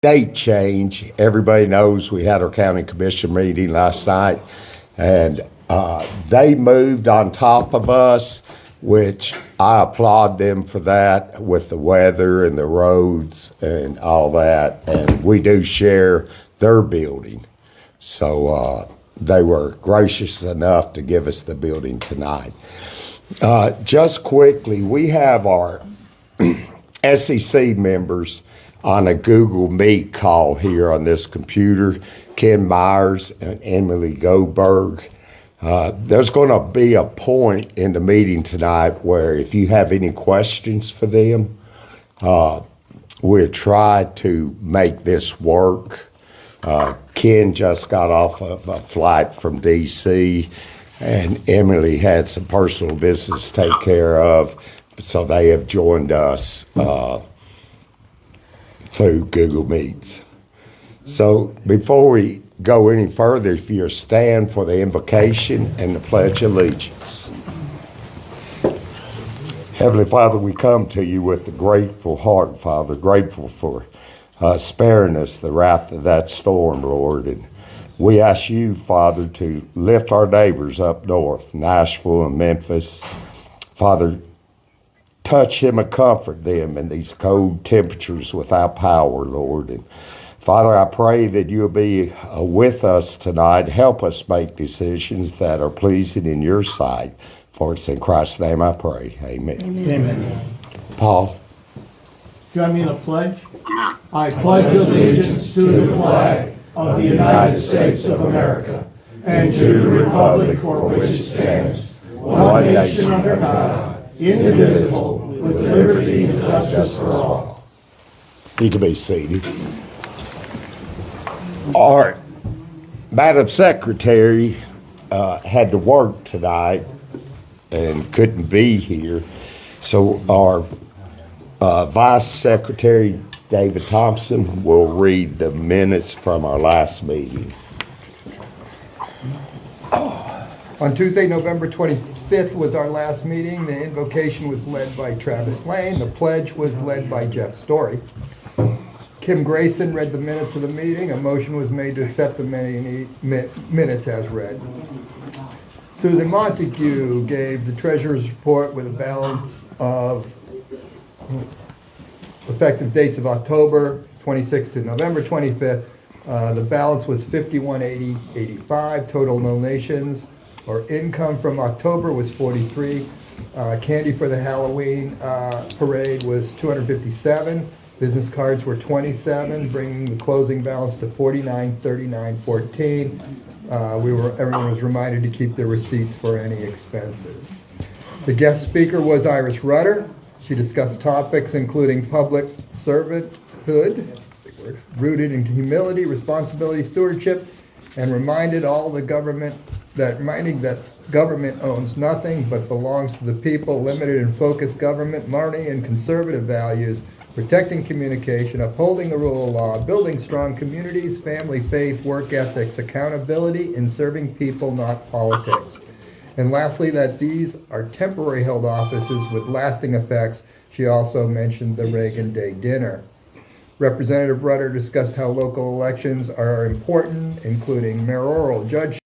date change. Everybody knows we had our county commission meeting last night, and they moved on top of us, which I applaud them for that with the weather and the roads and all that. And we do share their building. So they were gracious enough to give us the building tonight. Just quickly, we have our SEC members on a Google Meet call here on this computer, Ken Myers and Emily Goldberg. There's going to be a point in the meeting tonight where if you have any questions for them, we'll try to make this work. Ken just got off of a flight from D.C., and Emily had some personal business to take care of, so they have joined us through Google Meets. So before we go any further, if you'll stand for the invocation and the Pledge of Allegiance. Heavenly Father, we come to you with a grateful heart, Father, grateful for sparing us the wrath of that storm, Lord. And we ask you, Father, to lift our neighbors up north, Nashville and Memphis. Father, touch them and comfort them in these cold temperatures without power, Lord. And Father, I pray that you'll be with us tonight. Help us make decisions that are pleasing in your sight. For it's in Christ's name I pray. Amen. Amen. Paul. Join me in a pledge. I pledge allegiance to the flag of the United States of America and to the republic for which it stands, one nation under God, indivisible, with liberty and justice for all. You can be seated. All right. Madam Secretary had to work tonight and couldn't be here. So our Vice Secretary, David Thompson, will read the minutes from our last meeting. On Tuesday, November 25th was our last meeting. The invocation was led by Travis Lane. The pledge was led by Jeff Story. Kim Grayson read the minutes of the meeting. A motion was made to accept the minutes as read. Susan Montague gave the treasurer's report with a balance of effective dates of October 26th to November 25th. The balance was $51.85. Total donations or income from October was $43. Candy for the Halloween parade was $257. Business cards were $27, bringing the closing balance to $49.39.14. Everyone was reminded to keep their receipts for any expenses. The guest speaker was Iris Rudder. She discussed topics including public servanthood, rooted in humility, responsibility, stewardship, and reminding that government owns nothing but belongs to the people, limited and focused government, money and conservative values, protecting communication, upholding the rule of law, building strong communities, family, faith, work ethics, accountability, and serving people, not politics. And lastly, that these are temporary held offices with lasting effects. She also mentioned the Reagan Day dinner. Representative Rudder discussed how local elections are important, including mayoral, judge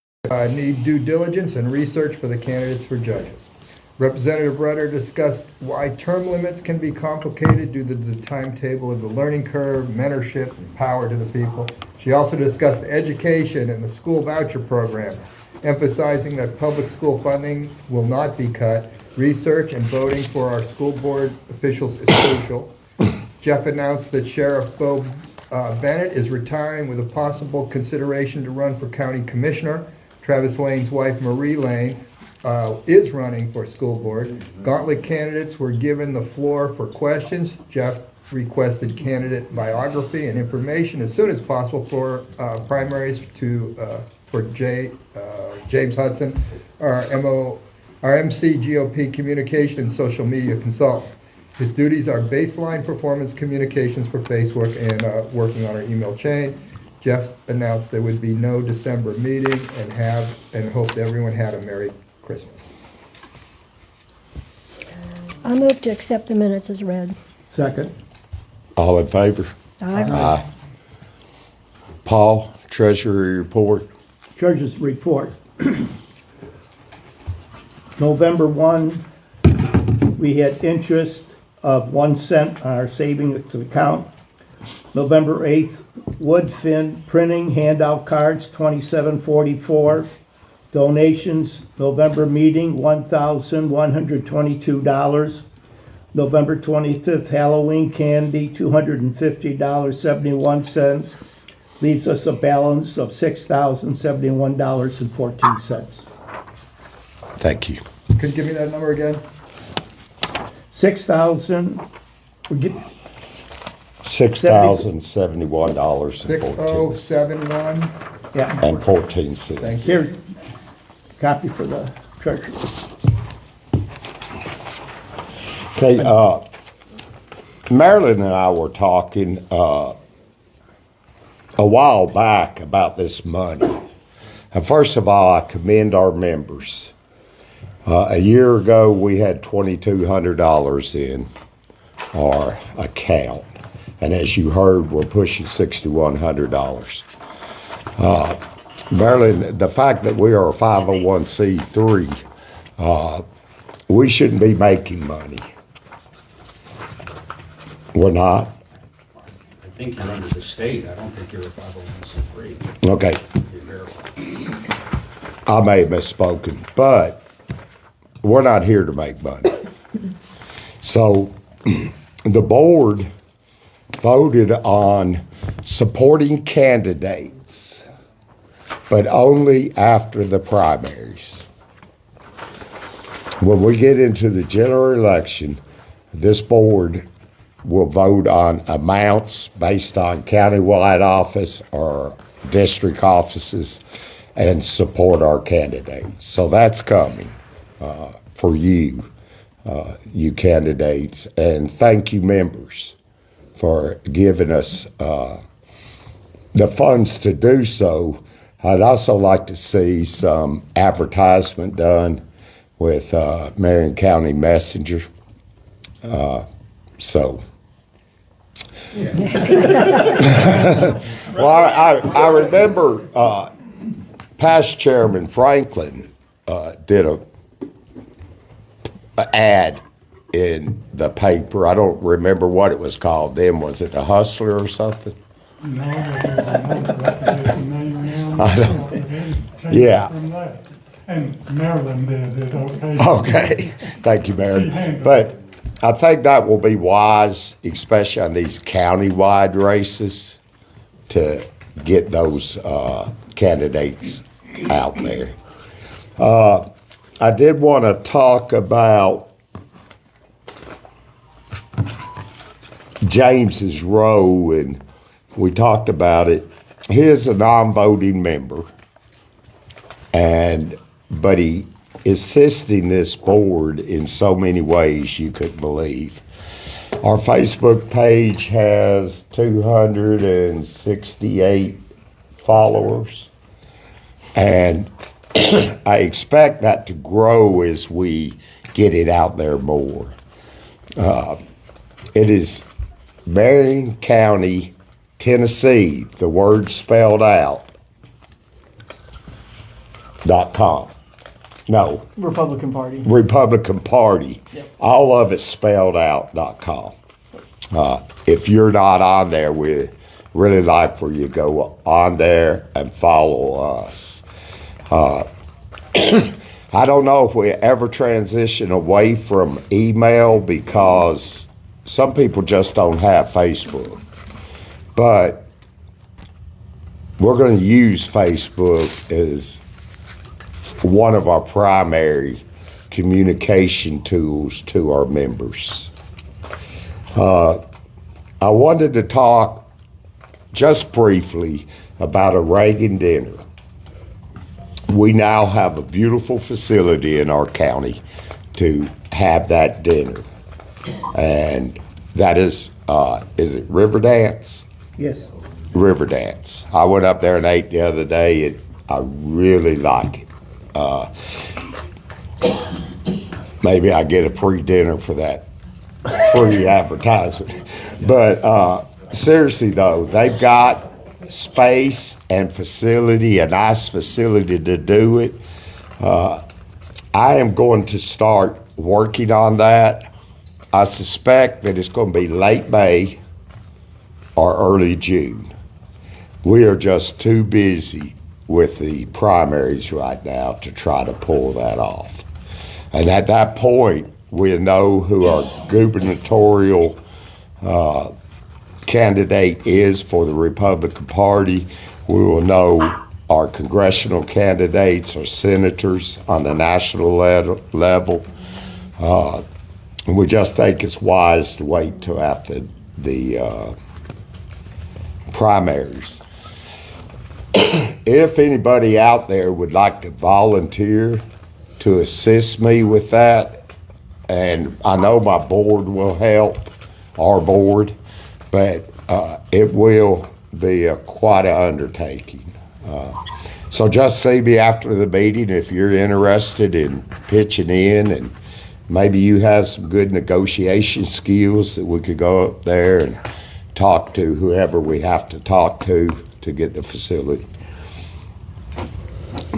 need due diligence and research for the candidates for judges. Representative Rudder discussed why term limits can be complicated due to the timetable of the learning curve, mentorship, and power to the people. She also discussed education and the school voucher program, emphasizing that public school funding will not be cut. Research and voting for our school board officials is crucial. Jeff announced that Sheriff Bo Bennett is retiring with a possible consideration to run for county commissioner. Travis Lane's wife, Marie Lane, is running for school board. Gauntlet candidates were given the floor for questions. Jeff requested candidate biography and information as soon as possible for primaries for James Hudson, our MC GOP communication and social media consultant. His duties are baseline performance communications for Facebook and working on our email chain. Jeff announced there would be no December meeting and hoped everyone had a Merry Christmas. I move to accept the minutes as read. Second. All in favor? Aye. Aye. Paul, Treasury Report. Treasurer's report. November 1, we had interest of 1 cent on our savings account. November 8th, Woodfin printing handout cards, $27.44. Donations, November meeting, $1,122. November 25th, Halloween candy, $250.71. Leaves us a balance of $6,071.14. Thank you. Could you give me that number again? 6,000, we get, $6,071 6071. yeah, and 14 cents. Thank you. here, copy for the treasurer. Okay, Marilyn and I were talking a while back about this money. And first of all, I commend our members. A year ago, we had $2,200 in our account. And as you heard, we're pushing $6,100. Marilyn, the fact that we are a 501c3, we shouldn't be making money. We're not? I think you're under the state. I don't think you're a 501c3. Okay, You're verified. I may have misspoken, but we're not here to make money. So the board voted on supporting candidates, but only after the primaries. When we get into the general election, this board will vote on amounts based on countywide office or district offices and support our candidates. So that's coming for you, you candidates. And thank you, members, for giving us the funds to do so. I'd also like to see some advertisement done with Marion County Messenger. Well, I remember past Chairman Franklin did a ad in the paper. I don't remember what it was called then. Was it the Hustler or something? No, there's another recognition name now. I don't- Changed Yeah. from that. And Maryland did it, okay? Okay, thank you, Marion. But I think that will be wise, especially on these county-wide races, to get those candidates out there. I did want to talk about James's row, and we talked about it. He is a non-voting member, but he assisting this board in so many ways you couldn't believe. Our Facebook page has 268 followers, and I expect that to grow as we get it out there more. It is Marion County, Tennessee, the word spelled out, .com. No, Republican Party. Republican Party. Yep. All of it spelled out .com. If you're not on there, we really like for you to go on there and follow us. I don't know if we ever transition away from email because some people just don't have Facebook. But we're going to use Facebook as one of our primary communication tools to our members. I wanted to talk just briefly about a Reagan dinner. We now have a beautiful facility in our county to have that dinner. And that is it Riverdance? Yes. Riverdance. I went up there and ate the other day, and I really like it. Maybe I get a free dinner for that free advertisement. But seriously though, they've got space and facility, a nice facility to do it. I am going to start working on that. I suspect that it's going to be late May or early June. We are just too busy with the primaries right now to try to pull that off. And at that point, we'll know who our gubernatorial candidate is for the Republican Party. We will know our congressional candidates or senators on the national level. And we just think it's wise to wait till after the primaries. If anybody out there would like to volunteer to assist me with that, and I know my board will help, our board, but it will be quite an undertaking. So just see me after the meeting if you're interested in pitching in, and maybe you have some good negotiation skills that we could go up there and talk to whoever we have to talk to get the facility.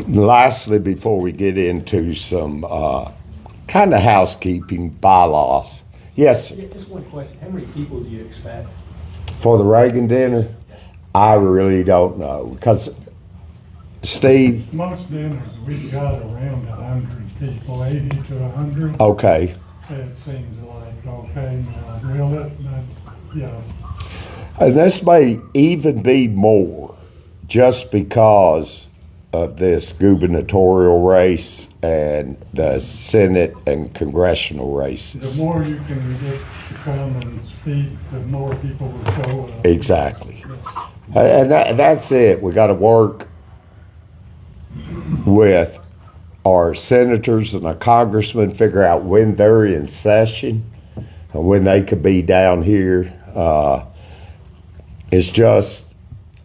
Lastly, before we get into some kind of housekeeping bylaws. Yes, sir. Yeah, just one question. How many people do you expect? For the Reagan dinner, I really don't know, because Steve, Most dinners, we've got around 100 people, 80 to 100. okay, It seems like, okay, now, really, yeah. and this may even be more just because of this gubernatorial race and the Senate and congressional races. The more you can get to come and speak, the more people will show up. Exactly. And that's it. We got to work with our senators and our congressmen, figure out when they're in session and when they could be down here. It's just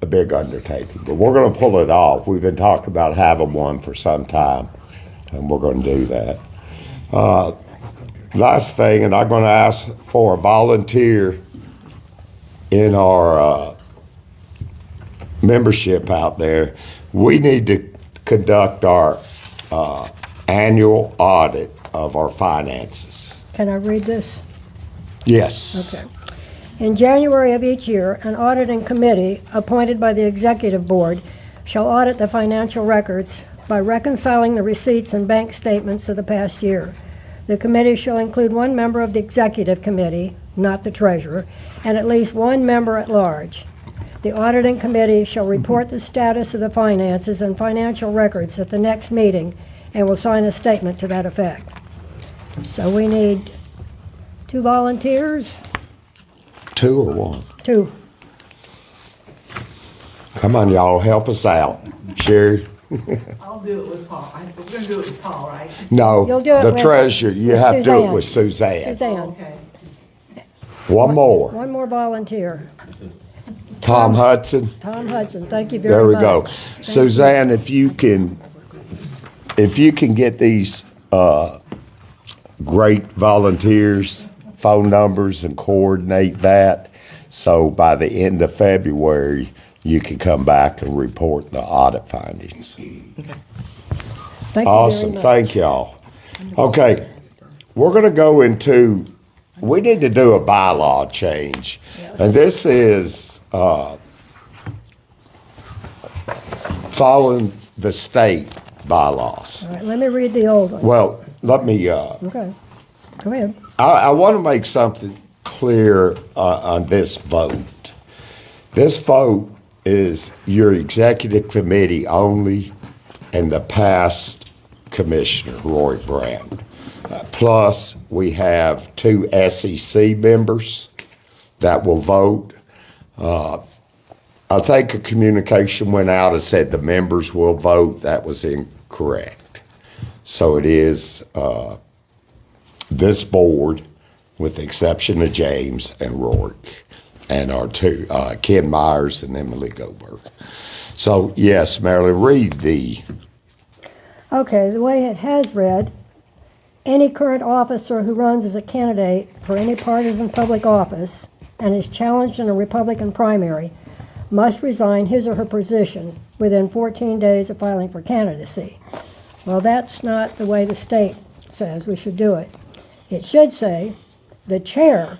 a big undertaking, but we're going to pull it off. We've been talking about having one for some time, and we're going to do that. Last thing, and I'm going to ask for a volunteer in our membership out there. We need to conduct our annual audit of our finances. Can I read this? Yes. Okay. In January of each year, an auditing committee appointed by the executive board shall audit the financial records by reconciling the receipts and bank statements of the past year. The committee shall include one member of the executive committee, not the treasurer, and at least one member at large. The auditing committee shall report the status of the finances and financial records at the next meeting and will sign a statement to that effect. So we need 2 volunteers. 2 or 1? 2. Come on, y'all, help us out. Sherry? I'll do it with Paul. We're gonna do it with Paul, right? No, You'll do it the with- treasurer. You with have to do it Suzanne. with Suzanne. Suzanne. Okay. One more. One more volunteer. Tom Hudson. Tom Hudson, thank you very There much. we go. Suzanne, if you can get these great volunteers' phone numbers and coordinate that, so by the end of February, you can come back and report the audit findings. Thank you Awesome, very much. thank y'all. Okay, we're gonna go into, we need to do a bylaw change. And this is following the state bylaws. All right, let me read the old one. Well, let me, Okay, go ahead. I want to make something clear on this vote. This vote is your executive committee only and the past commissioner, Roy Brown. Plus, we have 2 SEC members that will vote. I think a communication went out and said the members will vote. That was incorrect. So it is this board, with the exception of James and Rourke, and our 2, Ken Myers and Emily Goldberg. So, yes, Marilyn, read the, Okay, the way it has read, any current officer who runs as a candidate for any partisan public office and is challenged in a Republican primary must resign his or her position within 14 days of filing for candidacy. Well, that's not the way the state says we should do it. It should say, the chair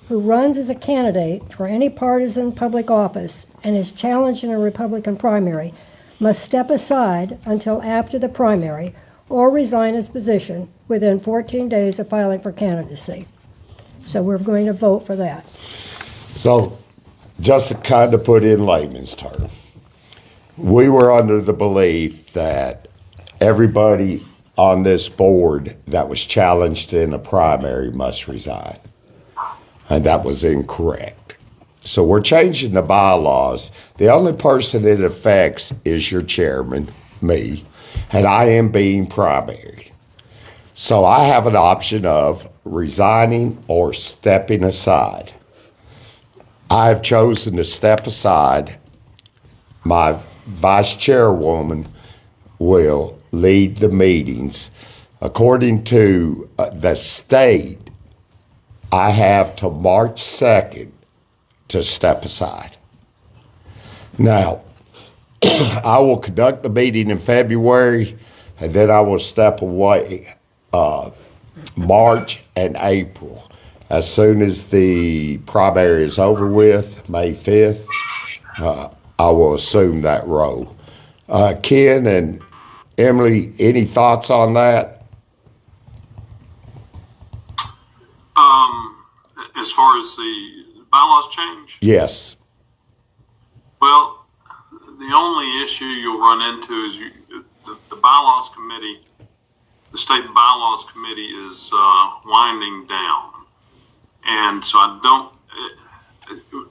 who runs as a candidate for any partisan public office and is challenged in a Republican primary must step aside until after the primary or resign his position within 14 days of filing for candidacy. So we're going to vote for that. So, just to kind of put in layman's terms, we were under the belief that everybody on this board that was challenged in a primary must resign. And that was incorrect. So we're changing the bylaws. The only person it affects is your chairman, me, and I am being primary. So I have an option of resigning or stepping aside. I have chosen to step aside. My vice chairwoman will lead the meetings. According to the state, I have till March 2nd to step aside. Now, I will conduct the meeting in February, and then I will step away March and April. As soon as the primary is over with, May 5th, I will assume that role. Ken and Emily, any thoughts on that? As far as the bylaws change? Yes. Well, the only issue you'll run into is the bylaws committee, the state bylaws committee is winding down. And so I don't,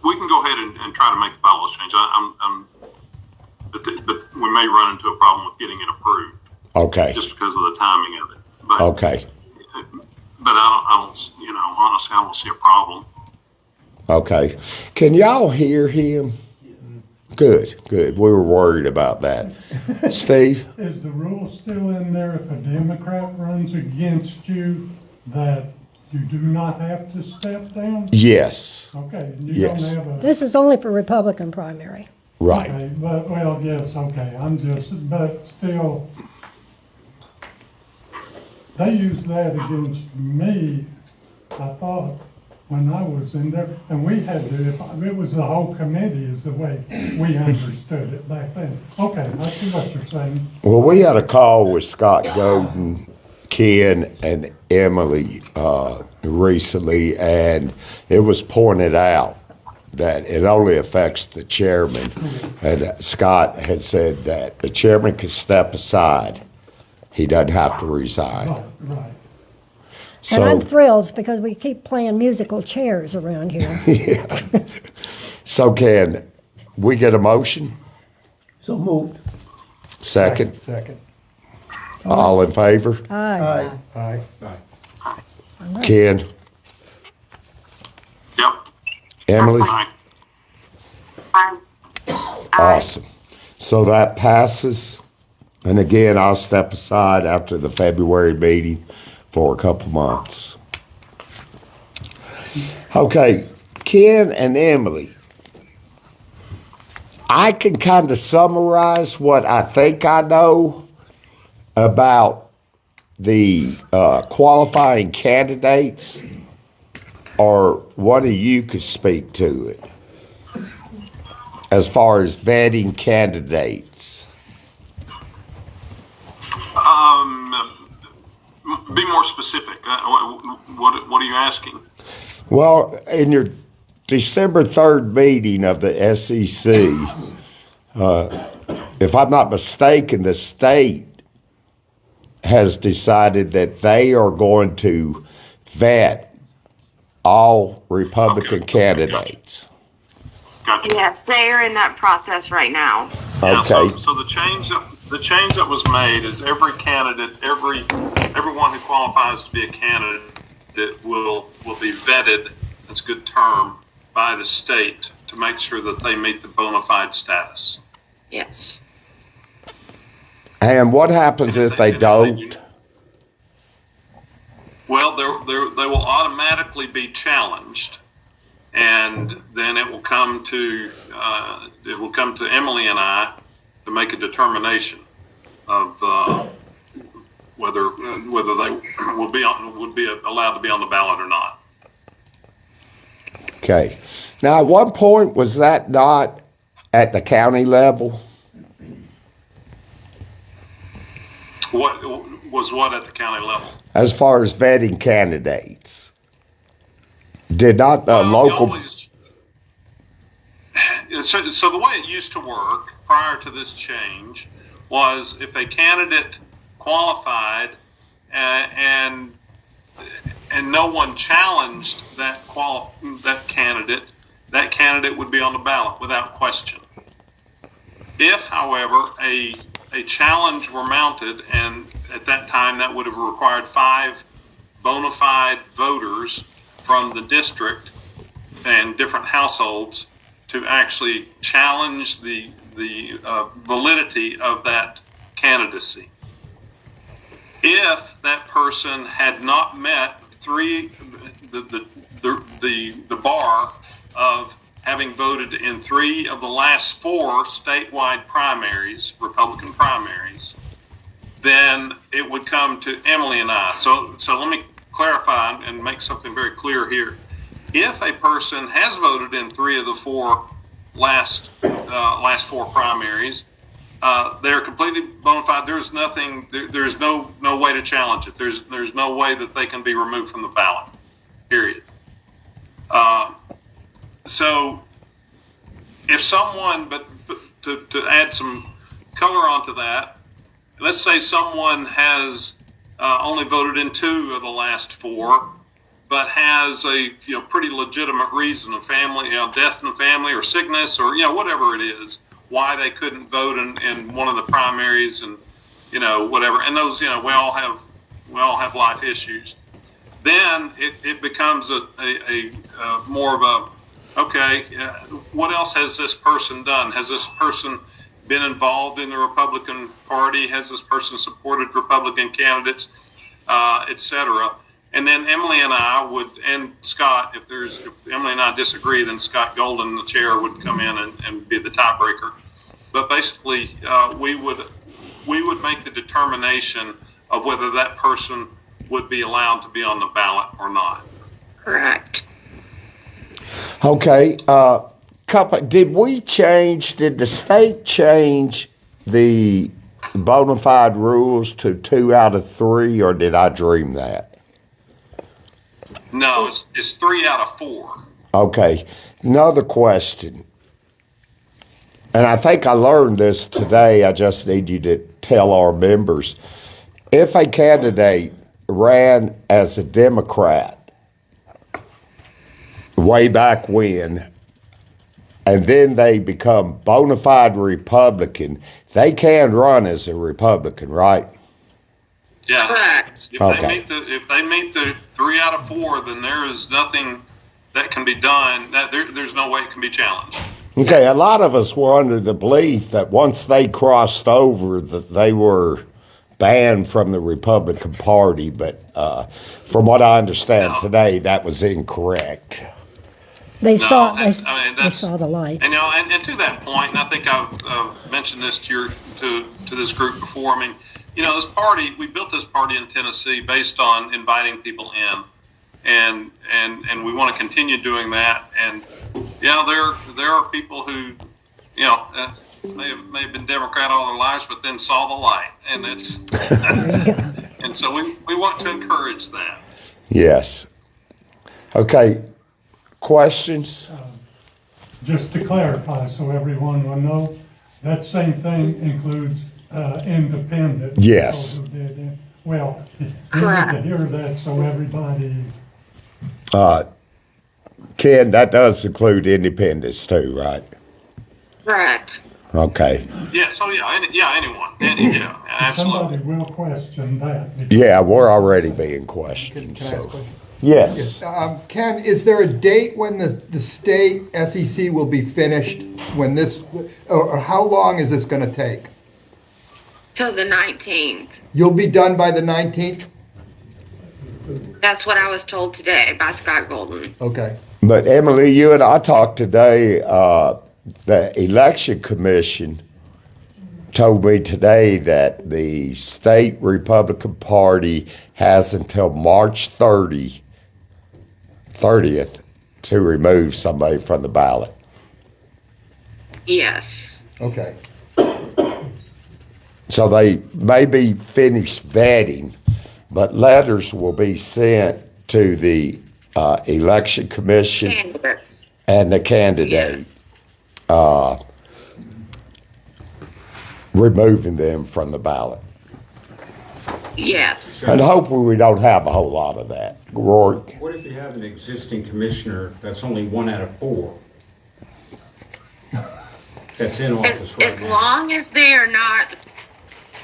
we can go ahead and try to make the bylaws change. But we may run into a problem with getting it approved. Okay. Just because of the timing of it. But, Okay. But I don't, honestly, I don't see a problem. Okay. Can y'all hear him? Good, good. We were worried about that. Steve? Is the rule still in there if a Democrat runs against you that you do not have to step down? Yes. Okay, you Yes. don't have a. This is only for Republican primary. Right. Okay, but, well, yes, okay, but still, they used that against me, I thought, when I was in there, and we had to, it was the whole committee is the way we understood it back then. Okay, I see what you're saying. Well, we had a call with Scott Godin, Ken, and Emily recently, and it was pointed out that it only affects the chairman. And Scott had said that the chairman can step aside. He doesn't have to resign. Right. And I'm So, thrilled because we keep playing musical chairs around here. so can we get a motion? So moved. Second? Second. All in favor? Aye. Aye. Ken? Yep. Emily? Aye. Awesome. So that passes. And again, I'll step aside after the February meeting for a couple months. Okay, Ken and Emily, I can kind of summarize what I think I know about the qualifying candidates, or one of you could speak to it as far as vetting candidates. Be more specific. What are you asking? Well, in your December 3rd meeting of the SEC, if I'm not mistaken, the state has decided that they are going to vet all Republican candidates. Gotcha. Yes, they are in that process right now. Yeah, Okay. so the change that was made is every candidate, everyone who qualifies to be a candidate will be vetted. That's a good term, by the state to make sure that they meet the bona fide status. Yes. And what happens if they don't? Well, they will automatically be challenged, and then it will come to Emily and I to make a determination of whether they would be allowed to be on the ballot or not. Okay. Now, at one point, was that not at the county level? What at the county level? As far as vetting candidates? Did not the local... So the way it used to work prior to this change was if a candidate qualified and no one challenged that candidate would be on the ballot without question. If, however, a challenge were mounted, and at that time that would have required 5 bona fide voters from the district and different households to actually challenge the validity of that candidacy. If that person had not met the bar of having voted in 3 of the last 4 statewide primaries, Republican primaries, then it would come to Emily and I. So let me clarify and make something very clear here. If a person has voted in 3 of the 4 last 4 primaries, they're completely bona fide. There's nothing. There's no way to challenge it. There's no way that they can be removed from the ballot. Period. So, if someone, but to add some color onto that, let's say someone has only voted in 2 of the last 4, but has a pretty legitimate reason of family, death in the family or sickness or whatever it is, why they couldn't vote in one of the primaries and whatever. And those we all have life issues. Then it becomes a more of a okay. What else has this person done? Has this person been involved in the Republican Party? Has this person supported Republican candidates, etc.? And then Emily and I would, and Scott, if Emily and I disagree, then Scott Golden, the chair, would come in and be the tiebreaker. But basically, we would make the determination of whether that person would be allowed to be on the ballot or not. Correct. Okay. Did the state change the bona fide rules to 2 out of 3, or did I dream that? No, it's 3 out of 4. Okay. Another question. And I think I learned this today. I just need you to tell our members. If a candidate ran as a Democrat way back when, and then they become bona fide Republican, they can run as a Republican, right? Yeah. Correct. If Okay. they meet the 3 out of 4, then there is nothing that can be done. There's no way it can be challenged. Okay, a lot of us were under the belief that once they crossed over, that they were banned from the Republican Party, but from what I understand today, that was incorrect. They No, saw that's- they that's- saw the light. And and to that point, and I think I've mentioned this to this group before. I mean, this party, we built this party in Tennessee based on inviting people in, and we want to continue doing that. And there are people who may have been Democrat all their lives, but then saw the light, and it's and so we want to encourage that. Yes. Okay. Questions? Just to clarify, so everyone will know, that same thing includes independent. Yes. Well, you need Correct. to hear that so everybody, Ken, that does include independents too, right? Correct. Okay. Yeah. So anyone. Absolutely. somebody will question that. Yeah, we're already being questioned, Can I ask a so. question? Yes. Ken, is there a date when the state SEC will be finished? When this, or how long is this going to take? Till the 19th. You'll be done by the 19th? That's what I was told today by Scott Golden. Okay. But Emily, you and I talked today, the election commission told me today that the state Republican Party has until March 30th to remove somebody from the ballot. Yes. Okay. So they may be finished vetting, but letters will be sent to the election commission Candidates. and the candidate, Yes. removing them from the ballot. Yes. And hopefully we don't have a whole lot of that. Rory? What if you have an existing commissioner that's only 1 out of 4? That's in office right As now. long as they are not,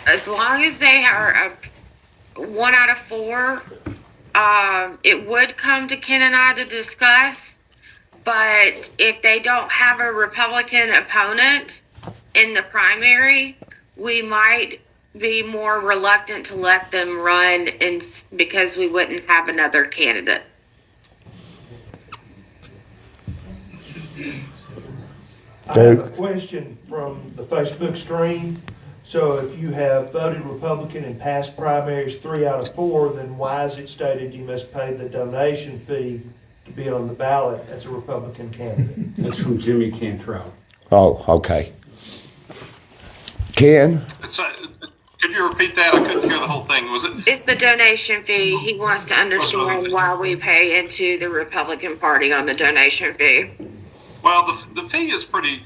as long as they are a 1 out of 4, it would come to Ken and I to discuss. But if they don't have a Republican opponent in the primary, we might be more reluctant to let them run because we wouldn't have another candidate. I have a question from the Facebook stream. So if you have voted Republican in past primaries 3 out of 4, then why is it stated you must pay the donation fee to be on the ballot as a Republican candidate? That's from Jimmy Cantrell. Oh, okay. Ken? Could you repeat that? I couldn't hear the whole thing. Was it? It's the donation fee. He wants to understand why we pay into the Republican Party on the donation fee. Well, the fee is pretty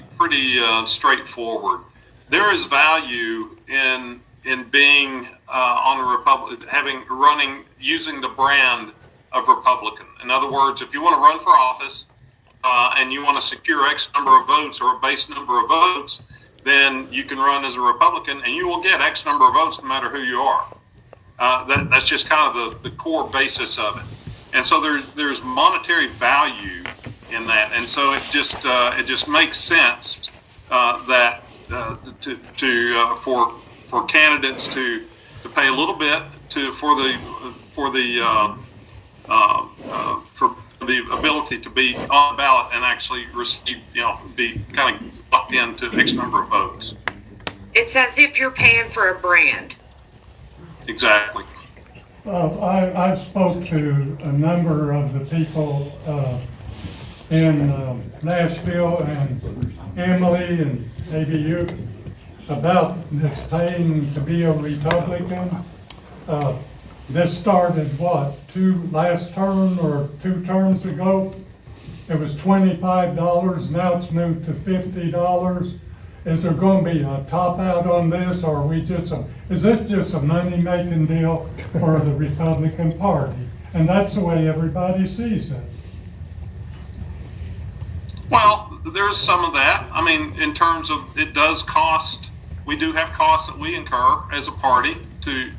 straightforward. There is value in being on the running using the brand of Republican. In other words, if you want to run for office and you want to secure X number of votes or a base number of votes, then you can run as a Republican and you will get X number of votes no matter who you are. That's just kind of the core basis of it. And so there's monetary value in that, and so it just makes sense that for candidates to pay a little bit for the ability to be on the ballot and actually receive, be kind of locked into X number of votes. It's as if you're paying for a brand. Exactly. I spoke to a number of the people in Nashville and Emily and maybe you about this paying to be a Republican. This started last term or 2 terms ago? It was $25, now it's moved to $50. Is there going to be a top out on this, or are we is this just a money-making deal for the Republican Party? And that's the way everybody sees it. Well, there's some of that. I mean, in terms of it does cost, we do have costs that we incur as a party to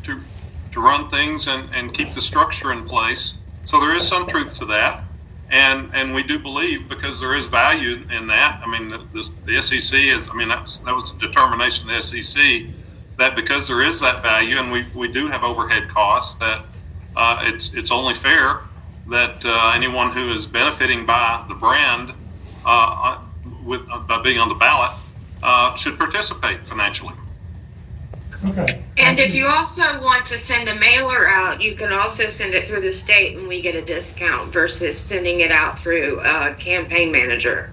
run things and keep the structure in place. So there is some truth to that. And we do believe, because there is value in that. I mean, the SEC is. I mean, that was the determination of the SEC, that because there is that value, and we do have overhead costs, that it's only fair that anyone who is benefiting by the brand by being on the ballot should participate financially. Okay. And if you also want to send a mailer out, you can also send it through the state and we get a discount versus sending it out through a campaign manager.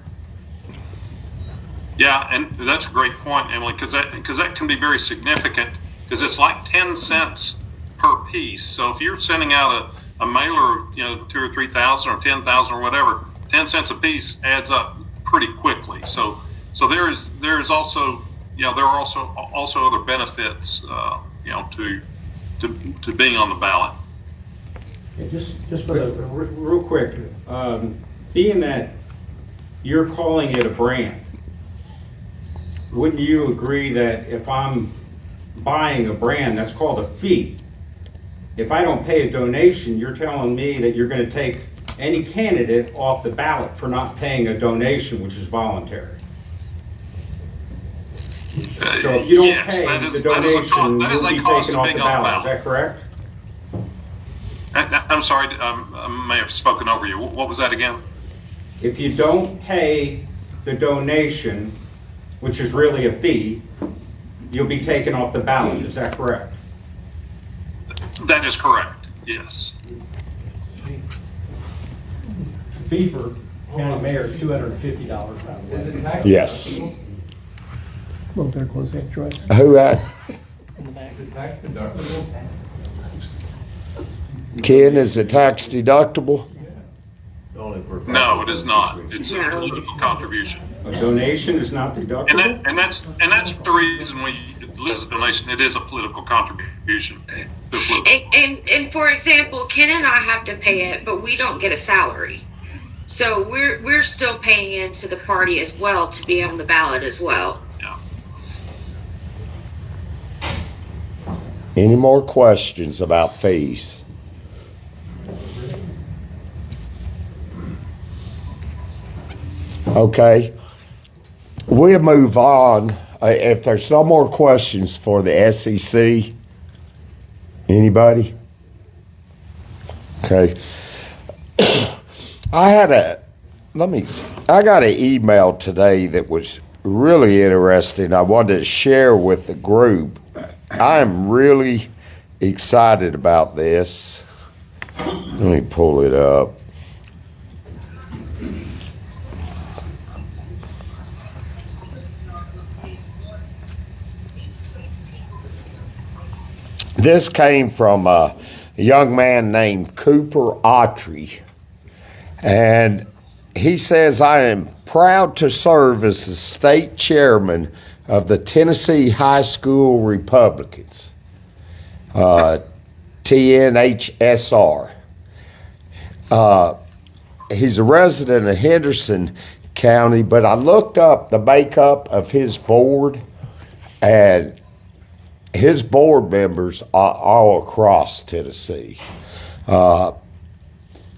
Yeah, and that's a great point, Emily, because that can be very significant, because it's like 10 cents per piece. So if you're sending out a mailer of 2,000 or 3,000 or 10,000 or whatever, 10 cents a piece adds up pretty quickly. So there is also there are also other benefits to being on the ballot. Yeah, just for the, Real quick, being that you're calling it a brand, wouldn't you agree that if I'm buying a brand, that's called a fee? If I don't pay a donation, you're telling me that you're going to take any candidate off the ballot for not paying a donation, which is voluntary. So if you don't pay the donation, that is you'll a be cost taken of off the being on the ballot. Is ballot. that correct? I'm sorry, I may have spoken over you. What was that again? if you don't pay the donation, which is really a fee, you'll be taken off the ballot. Is that correct? That is correct, yes. Fee for county mayor is $250, by the way. Yes. Well, there goes that dress. Who at? Ken, is it tax deductible? No, it is not. It's a political contribution. A donation is not deductible? And that's the reason we list a donation. It is a political contribution. And for example, Ken and I have to pay it, but we don't get a salary. So we're still paying into the party as well to be on the ballot as well. Yeah. Any more questions about fees? Okay. We'll move on. If there's no more questions for the SEC, anybody? Okay. I got an email today that was really interesting. I wanted to share with the group. I am really excited about this. Let me pull it up. This came from a young man named Cooper Autry. And he says, I am proud to serve as the state chairman of the Tennessee High School Republicans, TNHSR. He's a resident of Henderson County, but I looked up the makeup of his board, and his board members are all across Tennessee.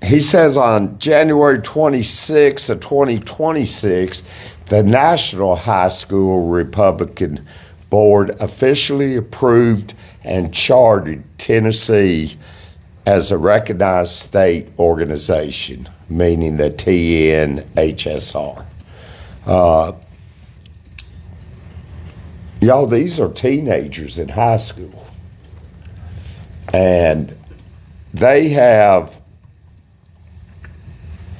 He says on January 26 of 2026, the National High School Republican Board officially approved and chartered Tennessee as a recognized state organization, meaning the TNHSR. Y'all, these are teenagers in high school. And they have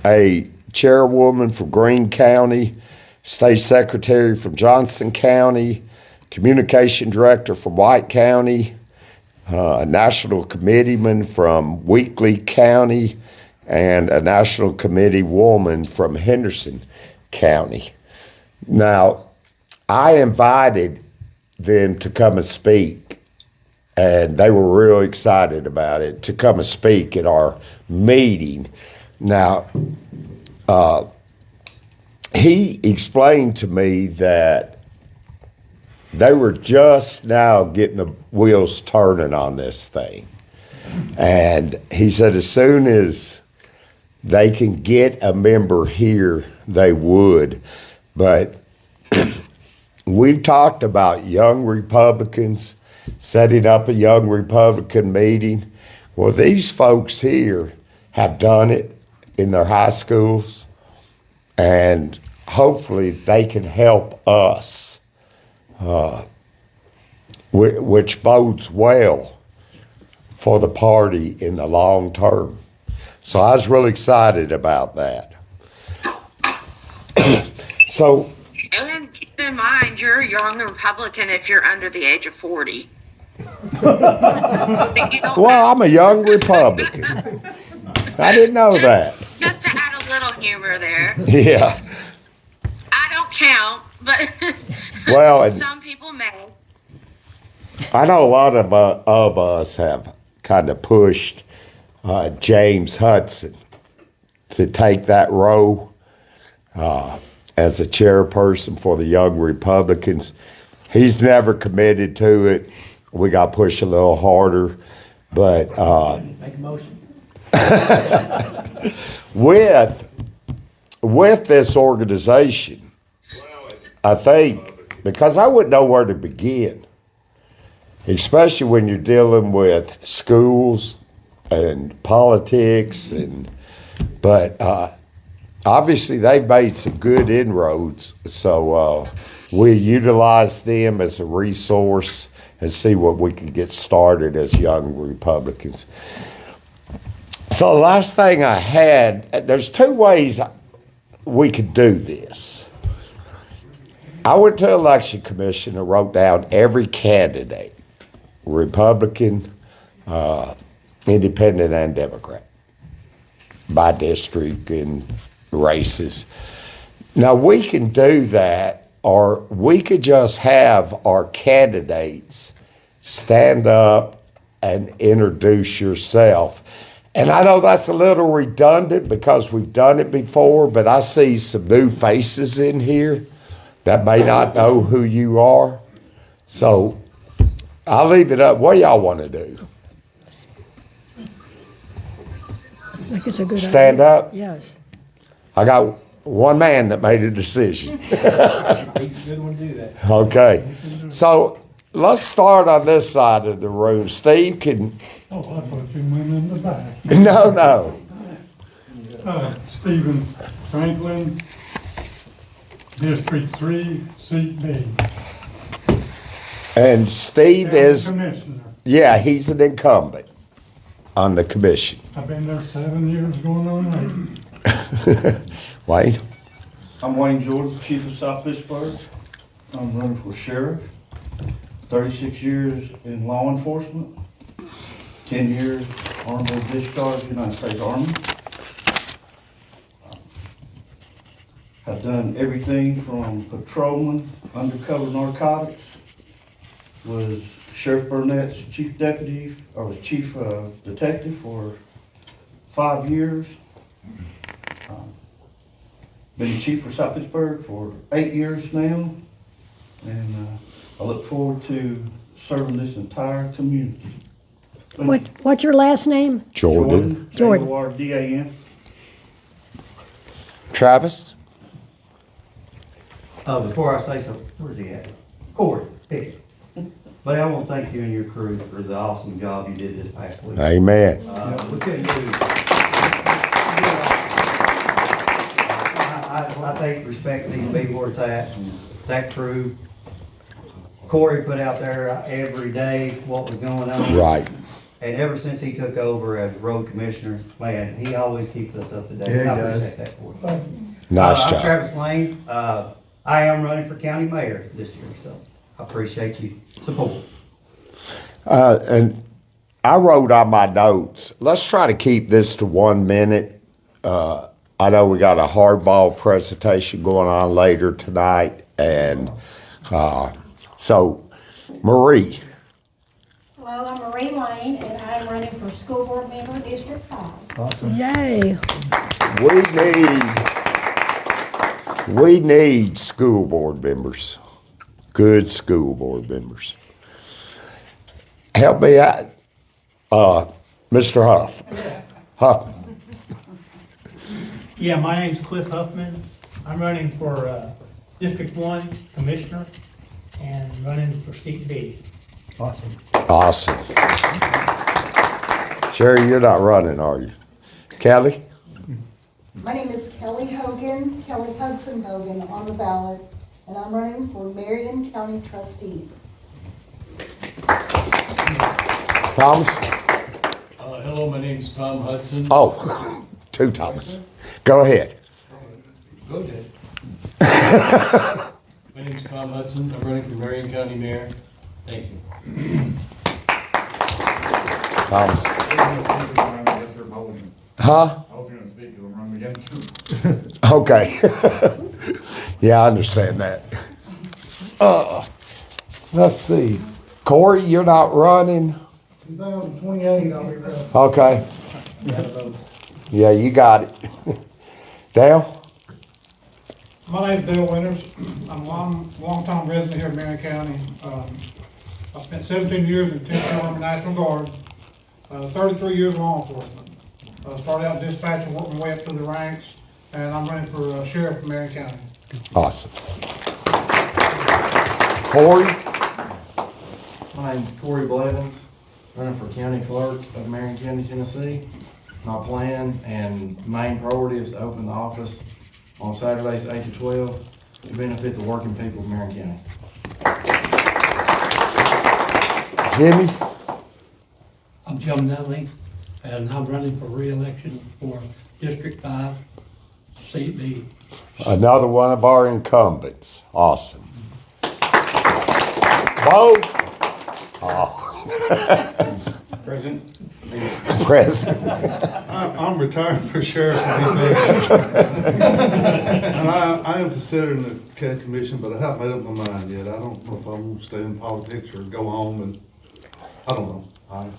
a chairwoman from Greene County, state secretary from Johnson County, communication director from White County, a national committeeman from Weakley County, and a national committee woman from Henderson County. Now, I invited them to come and speak, and they were real excited about it, to come and speak at our meeting. Now, he explained to me that they were just now getting the wheels turning on this thing. And he said as soon as they can get a member here, they would. But we've talked about young Republicans, setting up a young Republican meeting. Well, these folks here have done it in their high schools, and hopefully they can help us, which bodes well for the party in the long term. So I was really excited about that. So, And keep in mind, you're a young Republican if you're under the age of 40. well, I'm a young Republican. I didn't know that. Just to add a little humor there. Yeah. I don't count, but Well, and some people may. I know a lot of us have kind of pushed James Hudson to take that role as a chairperson for the Young Republicans. He's never committed to it. We got pushed a little harder, but Make a motion. with this organization, I think, because I wouldn't know where to begin, especially when you're dealing with schools and politics, but obviously they've made some good inroads, so we utilize them as a resource and see what we can get started as young Republicans. So the last thing I had, there's two ways we could do this. I went to election commission and wrote down every candidate, Republican, independent, and Democrat, by district and races. Now we can do that, or we could just have our candidates stand up and introduce yourself. And I know that's a little redundant because we've done it before, but I see some new faces in here that may not know who you are. So I'll leave it up. What do y'all want to do? I think it's a good idea. Stand up? Yes. I got one man that made a decision. He's a good one to do that. Okay. So let's start on this side of the room. Steve can. Oh, I thought you meant in the back. No. Stephen Franklin, District 3, Seat B. And Steve is, Commissioner. yeah, he's an incumbent on the commission. I've been there 7 years, going on 8. Wayne? I'm Wayne Jordan, Chief of South Pittsburgh. I'm running for sheriff. 36 years in law enforcement. 10 years honorable discharge, United States Army. I've done everything from patrolman, undercover narcotics, was Sheriff Burnett's chief deputy, I was chief detective for 5 years. Been chief for South Pittsburgh for 8 years now, and I look forward to serving this entire community. What's your last name? Jordan. Jordan. Jordan. Travis? Before I say something, where's he at? Corey, pick it. But I want to thank you and your crew for the awesome job you did this past week. Amen. We couldn't do. I take respect these people where it's at, and that crew. Corey put out there every day what was going on. Right. And ever since he took over as road commissioner, man, he always keeps us up to date. Yeah, he I does. appreciate that, Corey. Nice I'm job. Travis Lane. I am running for county mayor this year, so I appreciate you support. And I wrote on my notes, let's try to keep this to 1 minute. I know we got a hardball presentation going on later tonight. And so, Marie. Hello, I'm Marie Lane, and I'm running for school board member, District 5. Awesome. Yay. We need school board members, good school board members. Help me out, Mr. Huffman. Yeah, my name's Cliff Huffman. I'm running for District 1 Commissioner and running for seat B. Awesome. Sherry, you're not running, are you? Kelly? My name is Kelly Hogan, Kelly Hudson Hogan, on the ballot, and I'm running for Marion County Trustee. Thomas? Hello, my name's Tom Hudson. Oh, two Thomas. Go ahead. Go ahead. My name's Tom Hudson. I'm running for Marion County Mayor. Thank you. Thomas. Huh? I was gonna speak, because I'm running against you. Okay. Yeah, I understand that. Let's see. Corey, you're not running? 2028, I'll be ready. Okay. Yeah, you got it. Dale? My name's Dale Winters. I'm a long-time resident here in Marion County. I spent 17 years in the Tennessee Army National Guard, 33 years in law enforcement. Started out dispatching, worked my way up through the ranks, and I'm running for sheriff in Marion County. Awesome. Corey? My name's Corey Blevins, running for county clerk of Marion County, Tennessee. My plan and main priority is to open the office on Saturdays 8 to 12 to benefit the working people of Marion County. Jimmy? I'm Joe Nutley, and I'm running for re-election for District 5, Seat B. Another one of our incumbents. Awesome. Bo? Oh. President? President. I'm retired for sheriff's and I am considering the county commission, but I haven't made up my mind yet. I don't know if I'm gonna stay in politics or go home, and I don't know. I'm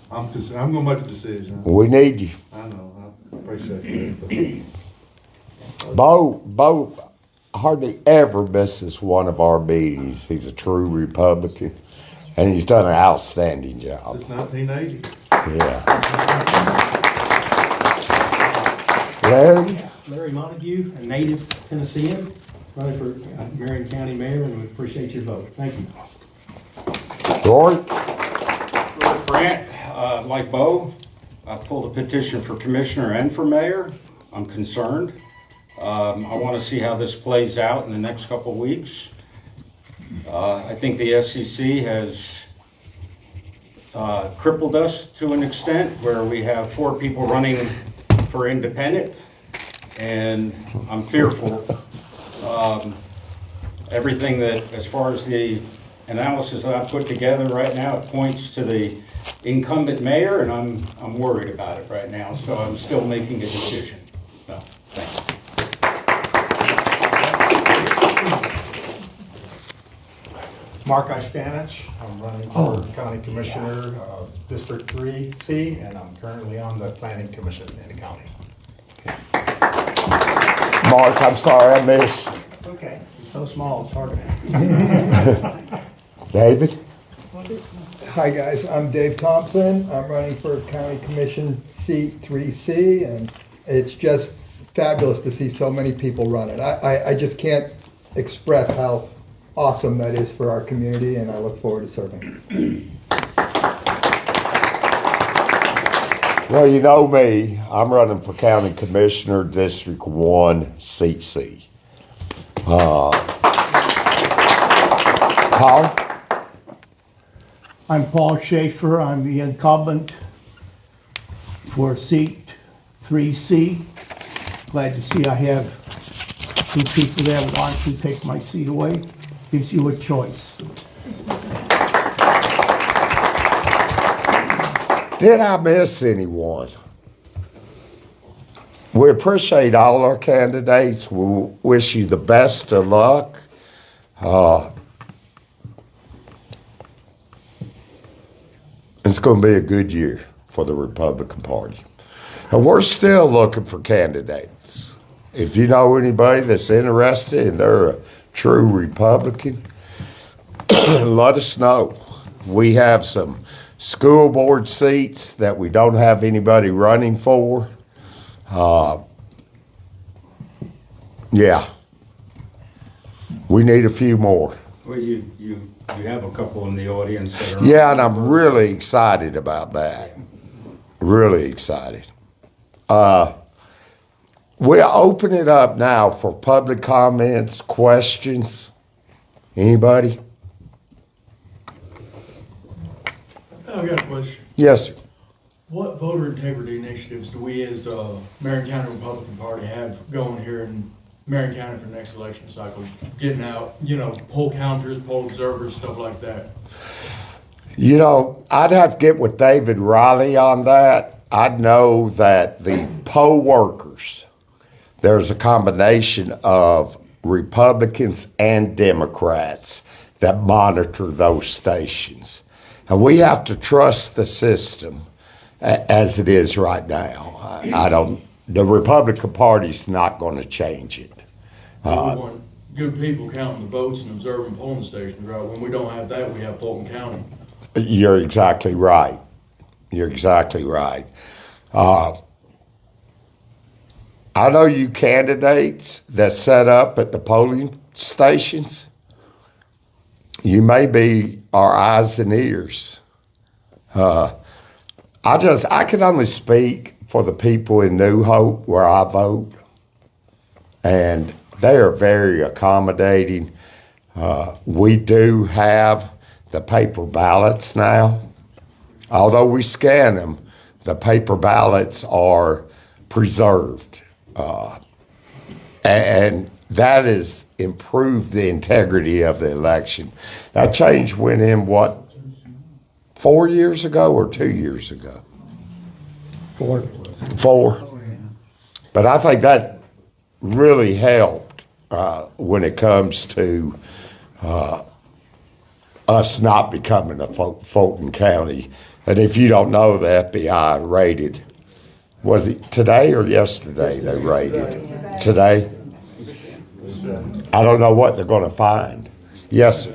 gonna make a decision. We need you. I know, I appreciate that. Bo hardly ever misses one of our meetings. He's a true Republican, and he's done an outstanding job. Since 1980. Yeah. Larry? Larry Montague, a native Tennessean, running for Marion County Mayor, and we appreciate your vote. Thank you. George? Grant, like Bo, I pulled a petition for commissioner and for mayor. I'm concerned. I want to see how this plays out in the next couple of weeks. I think the SEC has crippled us to an extent where we have 4 people running for independent, and I'm fearful. Everything that, as far as the analysis that I've put together right now, it points to the incumbent mayor, and I'm worried about it right now, so I'm still making a decision. So, thanks. Mark Istanich, I'm running for County Commissioner, District 3C, and I'm currently on the Planning Commission in the county. Mark, I'm sorry I missed you. It's okay. It's so small, it's hard to. David? Hi, guys. I'm Dave Thompson. I'm running for County Commission seat 3C, and it's just fabulous to see so many people running. I just can't express how awesome that is for our community, and I look forward to serving. Well, you know me. I'm running for County Commissioner, District 1, Seat C. Paul? I'm Paul Schaefer. I'm the incumbent for seat 3C. Glad to see I have 2 people that want to take my seat away. Gives you a choice. Did I miss anyone? We appreciate all our candidates. We wish you the best of luck. It's going to be a good year for the Republican Party. And we're still looking for candidates. If you know anybody that's interested and they're a true Republican, let us know. We have some school board seats that we don't have anybody running for. Yeah. We need a few more. Well, you have a couple in the audience that are. Yeah, and I'm really excited about that. Really excited. We'll open it up now for public comments, questions. Anybody? I've got a question. Yes, sir. What voter integrity initiatives do we as Marion County Republican Party have going here in Marion County for the next election cycle? Getting out, poll counters, poll observers, stuff like that. I'd have to get with David Riley on that. I know that the poll workers, there's a combination of Republicans and Democrats that monitor those stations. And we have to trust the system as it is right now. The Republican Party's not going to change it. We want good people counting the votes and observing polling stations, right? When we don't have that, we have Fulton County. You're exactly right. You're exactly right. I know you candidates that set up at the polling stations. You may be our eyes and ears. I can only speak for the people in New Hope where I vote. And they are very accommodating. We do have the paper ballots now. Although we scan them, the paper ballots are preserved. And that has improved the integrity of the election. That change went in, 4 years ago or 2 years ago? 4. 4. But I think that really helped when it comes to us not becoming a Fulton County. And if you don't know, the FBI raided, was it today or yesterday they raided? Today? I don't know what they're going to find. Yes, sir.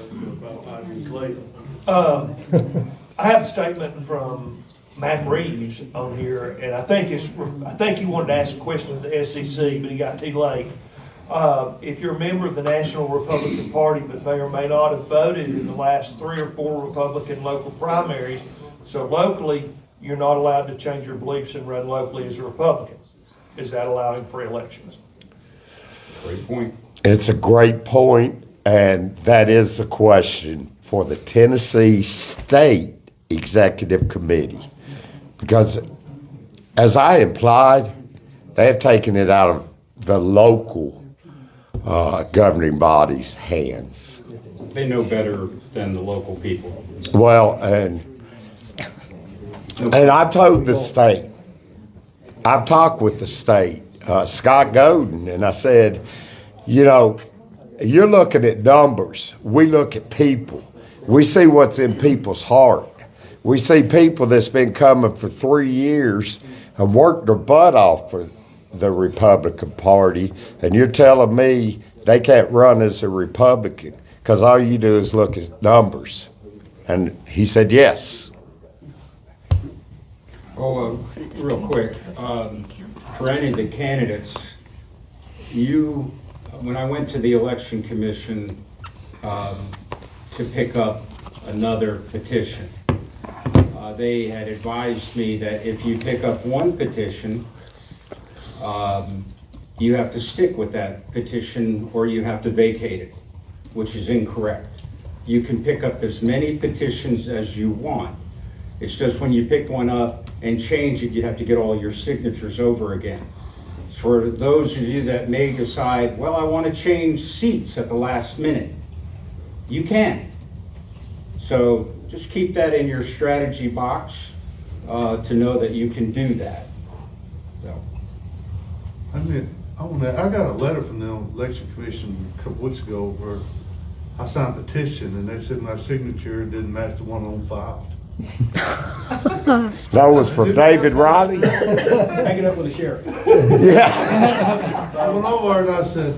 I have a statement from Mac Reeves on here, and I think he wanted to ask a question to the SEC, but he got too late. If you're a member of the National Republican Party, but may or may not have voted in the last 3 or 4 Republican local primaries, so locally, you're not allowed to change your beliefs and run locally as a Republican. Is that allowing free elections? Great point. It's a great point, and that is the question for the Tennessee State Executive Committee. Because, as I implied, they have taken it out of the local governing body's hands. They know better than the local people. Well, and I've told the state, I've talked with the state, Scott Godin, and I said, you know, you're looking at numbers. We look at people. We see what's in people's heart. We see people that's been coming for 3 years and worked their butt off for the Republican Party, and you're telling me they can't run as a Republican because all you do is look at numbers. And he said yes. Oh, real quick, for any of the candidates, when I went to the Election Commission to pick up another petition, they had advised me that if you pick up one petition, you have to stick with that petition or you have to vacate it, which is incorrect. You can pick up as many petitions as you want. It's just when you pick one up and change it, you have to get all your signatures over again. So for those of you that may decide, well, I want to change seats at the last minute, you can. So just keep that in your strategy box to know that you can do that. So. I got a letter from the election commission a couple weeks ago where I signed a petition and they said my signature didn't match the one on file. That was from David Riley? Hang it up with the sheriff. Yeah. I went over and I said,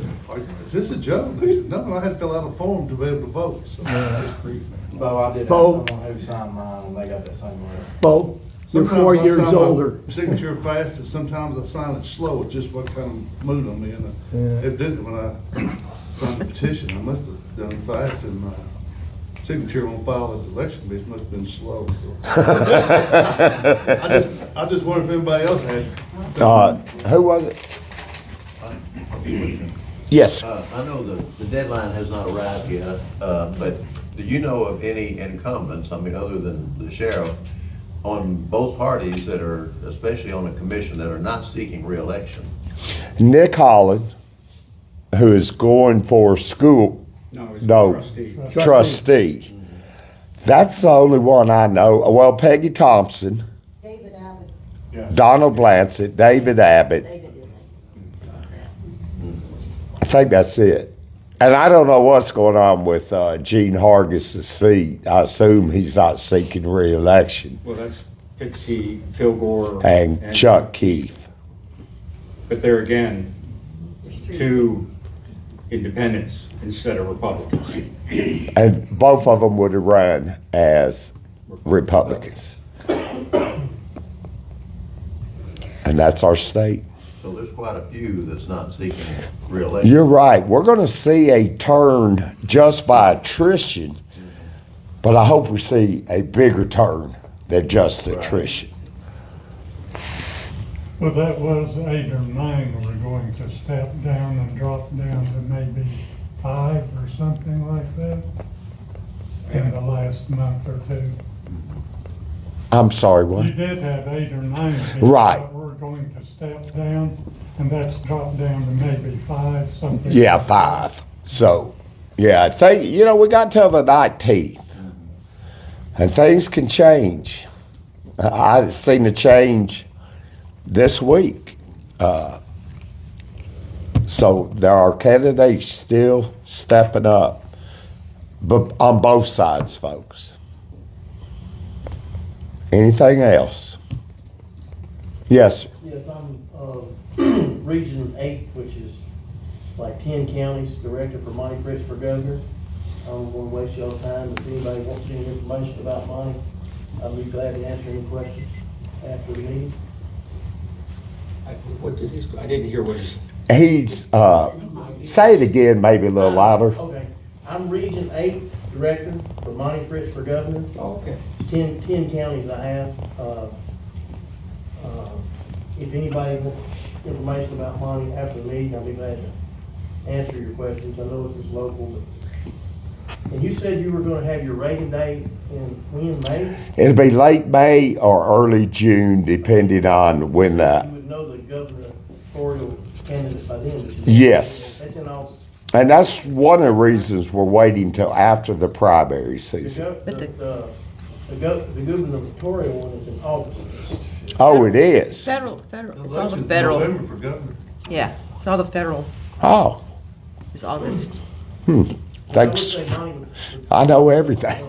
is this a joke? They said, no, I had to fill out a form to be able to vote. So, Bo, I did have Bo. someone who signed mine and they got that same letter. Bo, you're sometimes 4 I years sign my older. signature fast, and sometimes I sign it slow. It's just what kind of mood I'm in. It did when I signed the petition. I must have done it fast, and my signature on file at the election commission must have been slow. So I just wondered if anybody else had. Who was it? Yes. I know the deadline has not arrived yet, but do you know of any incumbents, I mean, other than the sheriff, on both parties that are, especially on a commission, that are not seeking re-election? Nick Holland, who is going for school, trustee. That's the only one I know. Well, Peggy Thompson, David Abbott. Donald Blancett, David Abbott. I think that's it. And I don't know what's going on with Gene Hargis' seat. I assume he's not seeking re-election. Well, that's Pixie Kilgore And Chuck Keefe. But there again, 2 independents instead of Republicans. And both of them would have run as Republicans. And that's our state. So there's quite a few that's not seeking re-election. You're right. We're going to see a turn just by attrition, but I hope we see a bigger turn than just attrition. Well, that was 8 or 9 we're going to step down and drop down to maybe 5 or something like that in the last month or 2. I'm sorry, You what? did have 8 or 9 people Right. that we're going to step down, and that's dropped down to maybe 5, something. Yeah, 5. So, yeah, I think, we got till the 19th. And things can change. I've seen a change this week. So there are candidates still stepping up, but on both sides, folks. Anything else? Yes, sir. Yes, I'm Region 8, which is like 10 counties, director for Monty Fritz for governor. I don't want to waste y'all's time. If anybody wants any information about Monty, I'll be glad to answer any questions after the meeting. I didn't hear what he He's, say it again, maybe a little louder. Okay. I'm Region 8 director for Monty Fritz for governor. Okay. 10 counties I have. If anybody wants information about Monty after the meeting, I'll be glad to answer your questions. I know it's just local, but. And you said you were gonna have your rating date in May? It'll be late May or early June, depending on when You would know the gubernatorial candidate by then. but you- Yes. That's in August. And that's one of the reasons we're waiting till after the primary The season. gubernatorial one is in August. Oh, it is? Federal. It's all the federal. November for governor. Yeah, it's all the federal. Oh, It's August. thanks. I know everything.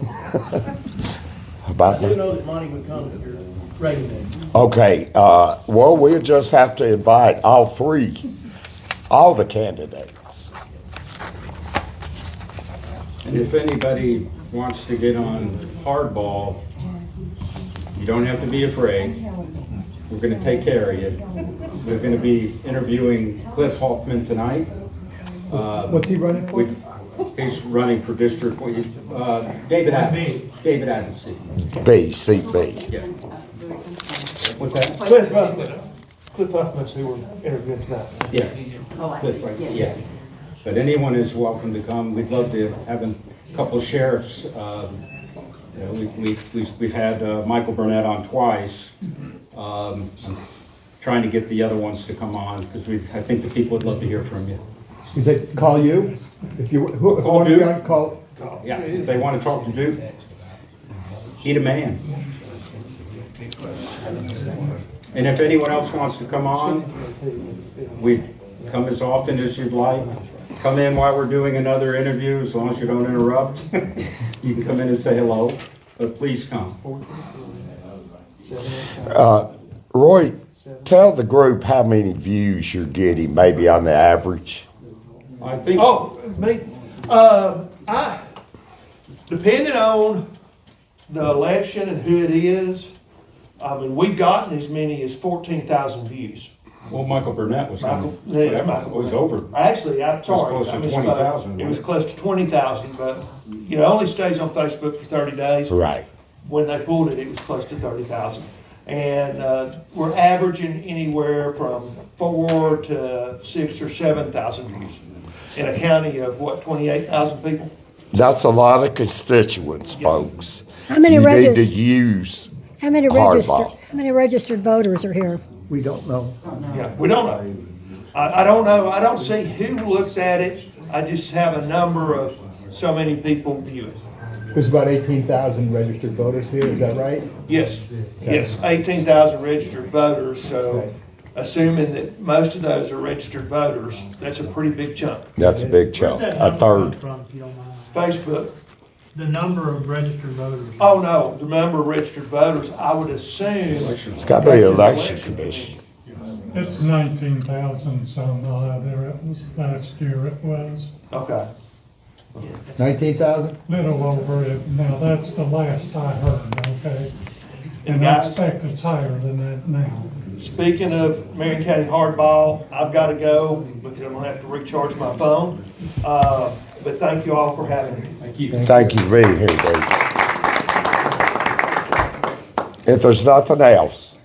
About I do that. know that Monty would come to your rating date. Okay, well, we'll just have to invite all the candidates. And if anybody wants to get on hardball, you don't have to be afraid. We're gonna take care of you. We're gonna be interviewing Cliff Hoffman tonight. What's he running for? He's running for district, David Adams. David Adams seat. B, seat B. Yeah. What's that? Cliff Huffman's who we're interviewing tonight. Yeah. Oh, I Cliff, see. right, Yeah. yeah. But anyone is welcome to come. We'd love to have a couple sheriffs. We've had Michael Burnett on twice. I'm trying to get the other ones to come on because I think the people would love to hear from you. He said, call you? If you, who Call want to be Duke. on, call. Yeah, if they want to talk to Duke, he's a man. And if anyone else wants to come on, we come as often as you'd like. Come in while we're doing another interview, as long as you don't interrupt. You can come in and say hello, but please come. Roy, tell the group how many views you're getting, maybe on the average. I think. Oh, me, depending on the election and who it is, I mean, we've gotten as many as 14,000 views. Well, Michael Burnett was on. Yeah, Michael was over. Actually, I'm sorry. It was close to I misspoke. 20,000. It was close to 20,000, but, it only stays on Facebook for 30 days. Right. When they pulled it, it was close to 30,000. And we're averaging anywhere from 4 to 6 or 7,000 views in a county of, 28,000 people? That's a lot of constituents, folks. How many You need to registered? use How many registered voters are here? We don't know. Yeah, we don't know. I don't know. I don't see who looks at it. I just have a number of so many people view it. There's about 18,000 registered voters here, is that right? Yes, yes, 18,000 registered voters, so assuming that most of those are registered voters, that's a pretty big chunk. That's a big chunk, a third. From, if you don't mind. Facebook. The number of registered voters. Oh, no, the number of registered voters, I would assume. It's got to be election commission. It's 19,000 some odd there. It was last year it was. Okay. 19,000? Little over it. Now, that's the last I heard, okay? And I guys- expect it's higher than that now. Speaking of Marion County hardball, I've got to go because I'm gonna have to recharge my phone. But thank you all for having me. Thank you. Thank you for being here, Dave. If there's nothing else,